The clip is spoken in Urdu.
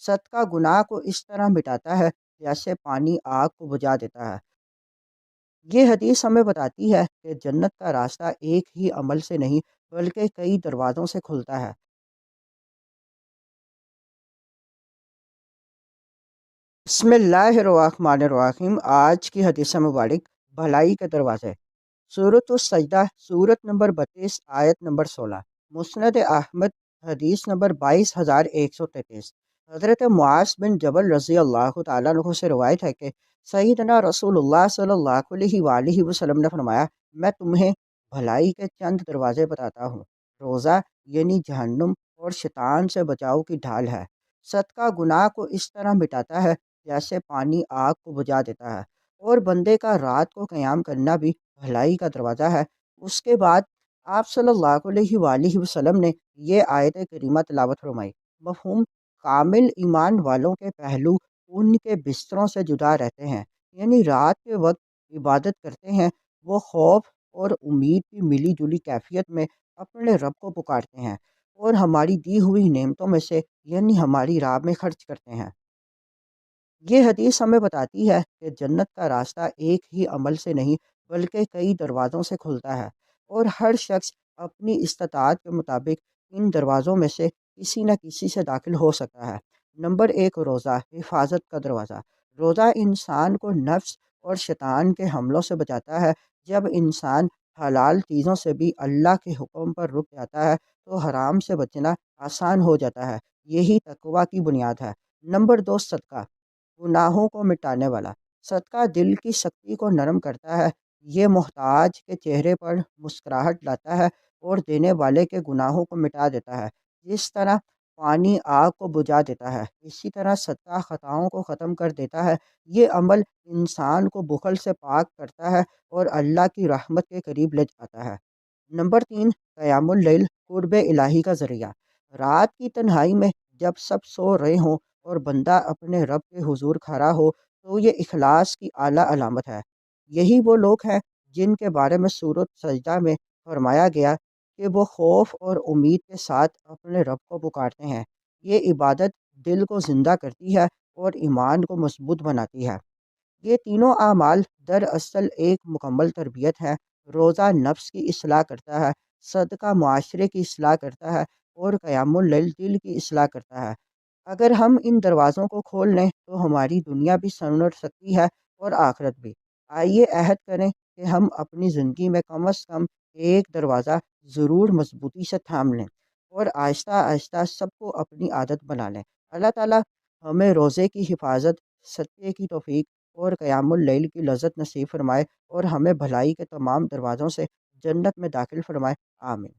صدقہ گناہ کو اس طرح مٹاتا ہے جیسے پانی آگ کو بجھا دیتا ہے۔ یہ حدیث ہمیں بتاتی ہے کہ جنت کا راستہ ایک ہی عمل سے نہیں بلکہ کئی دروازوں سے کھلتا ہے۔ بسم اللہ الرحمن الرحیم۔ آج کی حدیث مبارک بھلائی کے دروازے، سورۃ السجدہ، سورت نمبر 32، آیت نمبر 16، مسند احمد، حدیث نمبر 22,133۔ حضرت معاذ بن جبل رضی اللہ تعالیٰ عنہ سے روایت ہے کہ سیدنا رسول اللہ صلی اللہ علیہ وآلہ وسلم نے فرمایا، میں تمہیں بھلائی کے چند دروازے بتاتا ہوں۔ روزہ یعنی جہنم اور شیطان سے بچاؤ کی ڈھال ہے۔ صدقہ گناہ کو اس طرح مٹاتا ہے جیسے پانی آگ کو بجھا دیتا ہے، اور بندے کا رات کو قیام کرنا بھی بھلائی کا دروازہ ہے۔ اس کے بعد آپ صلی اللہ علیہ وآلہ وسلم نے یہ آیت کریمہ تلاوت فرمائی۔ مفہوم: کامل ایمان والوں کے پہلو ان کے بستروں سے جدا رہتے ہیں، یعنی رات کے وقت عبادت کرتے ہیں، وہ خوف اور امید کی ملی جلی کیفیت میں اپنے رب کو پکارتے ہیں اور ہماری دی ہوئی نعمتوں میں سے یعنی ہماری راہ میں خرچ کرتے ہیں۔ یہ حدیث ہمیں بتاتی ہے کہ جنت کا راستہ ایک ہی عمل سے نہیں بلکہ کئی دروازوں سے کھلتا ہے، اور ہر شخص اپنی استطاعت کے مطابق ان دروازوں میں سے کسی نہ کسی سے داخل ہو سکتا ہے۔ نمبر 1، روزہ، حفاظت کا دروازہ۔ روزہ انسان کو نفس اور شیطان کے حملوں سے بچاتا ہے۔ جب انسان حلال چیزوں سے بھی اللہ کے حکم پر رک جاتا ہے تو حرام سے بچنا آسان ہو جاتا ہے۔ یہی تقویٰ کی بنیاد ہے۔ نمبر 2، صدقہ، گناہوں کو مٹانے والا۔ صدقہ دل کی سختی کو نرم کرتا ہے، یہ محتاج کے چہرے پر مسکراہٹ لاتا ہے اور دینے والے کے گناہوں کو مٹا دیتا ہے۔ جس طرح پانی آگ کو بجھا دیتا ہے، اسی طرح صدقہ خطاؤں کو ختم کر دیتا ہے۔ یہ عمل انسان کو بخل سے پاک کرتا ہے اور اللہ کی رحمت کے قریب لے جاتا ہے۔ نمبر 3، قیام اللیل، قرب الہی کا ذریعہ۔ رات کی تنہائی میں جب سب سو رہے ہوں اور بندہ اپنے رب کے حضور کھڑا ہو تو یہ اخلاص کی اعلیٰ علامت ہے۔ یہی وہ لوگ ہیں جن کے بارے میں سورۃ سجدہ میں فرمایا گیا کہ وہ خوف اور امید کے ساتھ اپنے رب کو پکارتے ہیں۔ یہ عبادت دل کو زندہ کرتی ہے اور ایمان کو مضبوط بناتی ہے۔ یہ تینوں اعمال دراصل ایک مکمل تربیت ہے۔ روزہ نفس کی اصلاح کرتا ہے، صدقہ معاشرے کی اصلاح کرتا ہے، اور قیام اللیل دل کی اصلاح کرتا ہے۔ اگر ہم ان دروازوں کو کھول لیں تو ہماری دنیا بھی سنور سکتی ہے اور آخرت بھی۔ آئیے عہد کریں کہ ہم اپنی زندگی میں کم از کم ایک دروازہ ضرور مضبوطی سے تھام لیں اور آہستہ آہستہ سب کو اپنی عادت بنا لیں۔ اللہ تعالیٰ ہمیں روزے کی حفاظت، صدقے کی توفیق اور قیام اللیل کی لذت نصیب فرمائے، اور ہمیں بھلائی کے تمام دروازوں سے جنت میں داخل فرمائے۔ آمین۔